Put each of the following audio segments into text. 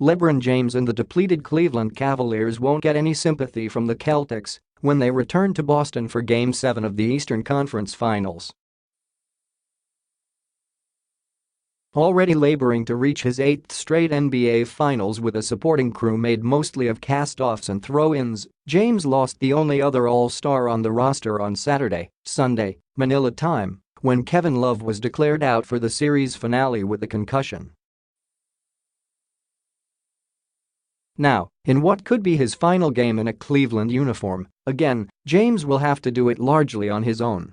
LeBron James and the depleted Cleveland Cavaliers won't get any sympathy from the Celtics when they return to Boston for Game 7 of the Eastern Conference Finals. Already laboring to reach his 8th straight NBA Finals with a supporting crew made mostly of cast-offs and throw-ins, James lost the only other All-Star on the roster on Sunday, Manila time, when Kevin Love was declared out for the series finale with a concussion. Now, in what could be his final game in a Cleveland uniform, again, James will have to do it largely on his own.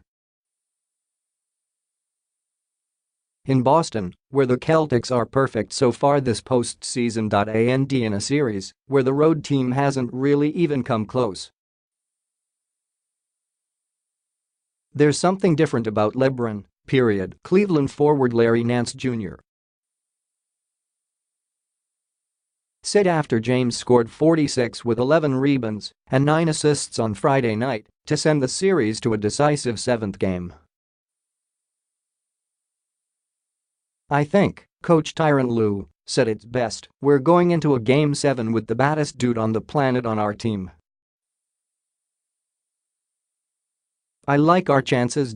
In Boston, where the Celtics are perfect so far this postseason. And in a series where the road team hasn't really even come close. There's something different about LeBron, period. Cleveland forward Larry Nance Jr. said after James scored 46 with 11 rebounds and 9 assists on Friday night to send the series to a decisive 7th game. "I think," coach Tyronn Lue said, "it's best we're going into a Game 7 with the baddest dude on the planet on our team. I like our chances."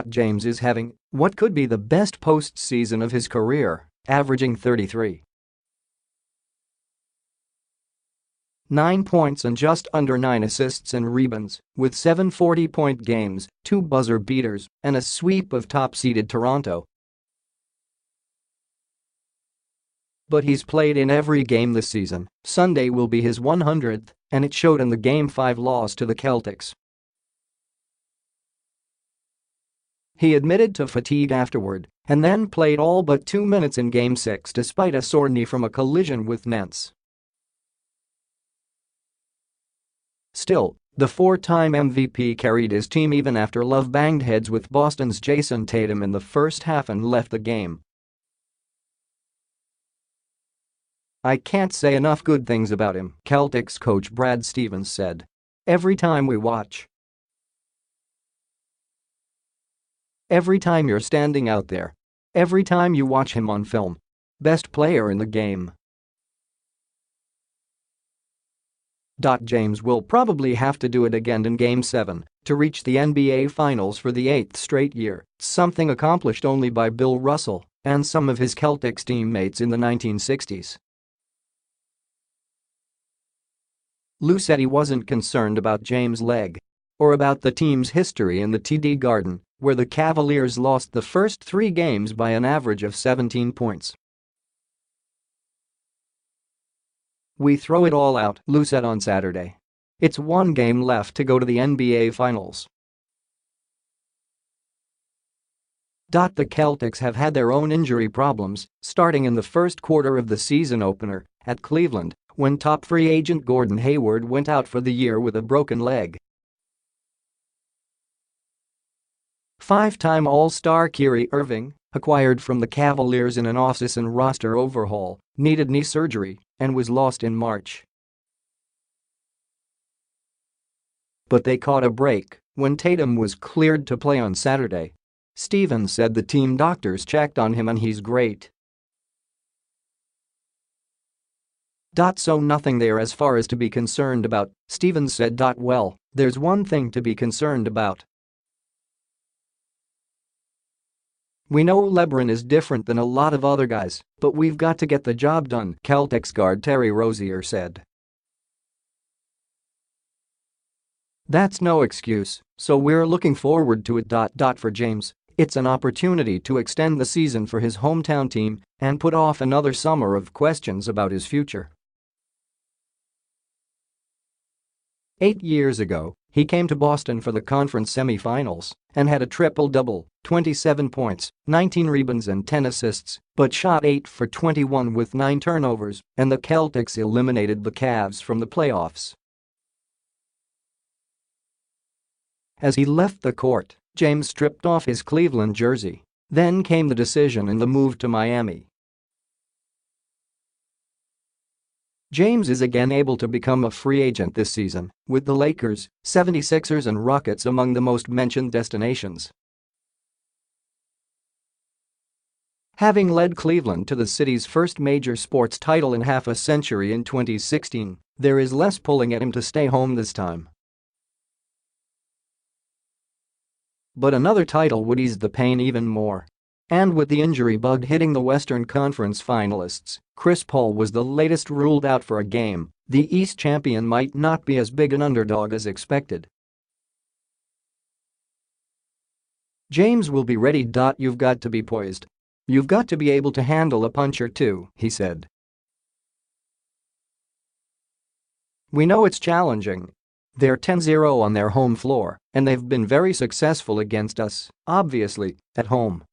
James is having what could be the best postseason of his career, averaging 33.9 points and just under 9 assists and rebounds, with 7 40-point games, 2 buzzer beaters, and a sweep of top-seeded Toronto. But he's played in every game this season. Sunday will be his 100th, and it showed in the Game 5 loss to the Celtics. He admitted to fatigue afterward and then played all but 2 minutes in Game 6 despite a sore knee from a collision with Nance. Still, the 4-time MVP carried his team even after Love banged heads with Boston's Jason Tatum in the first half and left the game. "I can't say enough good things about him," Celtics coach Brad Stevens said. Every time you're standing out there. Every time you watch him on film. Best player in the game." James will probably have to do it again in Game 7 to reach the NBA Finals for the 8th straight year, something accomplished only by Bill Russell and some of his Celtics teammates in the 1960s. Lue said he wasn't concerned about James' leg or about the team's history in the TD Garden, where the Cavaliers lost the first 3 games by an average of 17 points. "We throw it all out," Lue said on Saturday. "It's 1 game left to go to the NBA Finals." The Celtics have had their own injury problems, starting in the first quarter of the season opener at Cleveland when top free agent Gordon Hayward went out for the year with a broken leg. 5-time All-Star Kyrie Irving, acquired from the Cavaliers in an off-season roster overhaul, needed knee surgery and was lost in March. But they caught a break when Tatum was cleared to play on Saturday. Stevens said the team doctors checked on him and he's great. So nothing there as far as to be concerned about, Stevens said. Well, there's one thing to be concerned about. We know LeBron is different than a lot of other guys, but we've got to get the job done, Celtics guard Terry Rozier said. That's no excuse, so we're looking forward to it. For James, it's an opportunity to extend the season for his hometown team and put off another summer of questions about his future. 8 years ago, he came to Boston for the conference semifinals and had a triple-double, 27 points, 19 rebounds and 10 assists, but shot 8 for 21 with 9 turnovers, and the Celtics eliminated the Cavs from the playoffs. As he left the court, James stripped off his Cleveland jersey. Then came the decision and the move to Miami. James is again able to become a free agent this season, with the Lakers, 76ers and Rockets among the most mentioned destinations. Having led Cleveland to the city's first major sports title in half a century in 2016, there is less pulling at him to stay home this time. But another title would ease the pain even more. And with the injury bug hitting the Western Conference finalists, Chris Paul was the latest ruled out for a game. The East champion might not be as big an underdog as expected. James will be ready. You've got to be poised. You've got to be able to handle a punch or two, he said. We know it's challenging. They're 10-0 on their home floor, and they've been very successful against us, obviously, at home.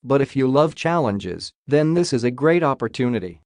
But if you love challenges, then this is a great opportunity.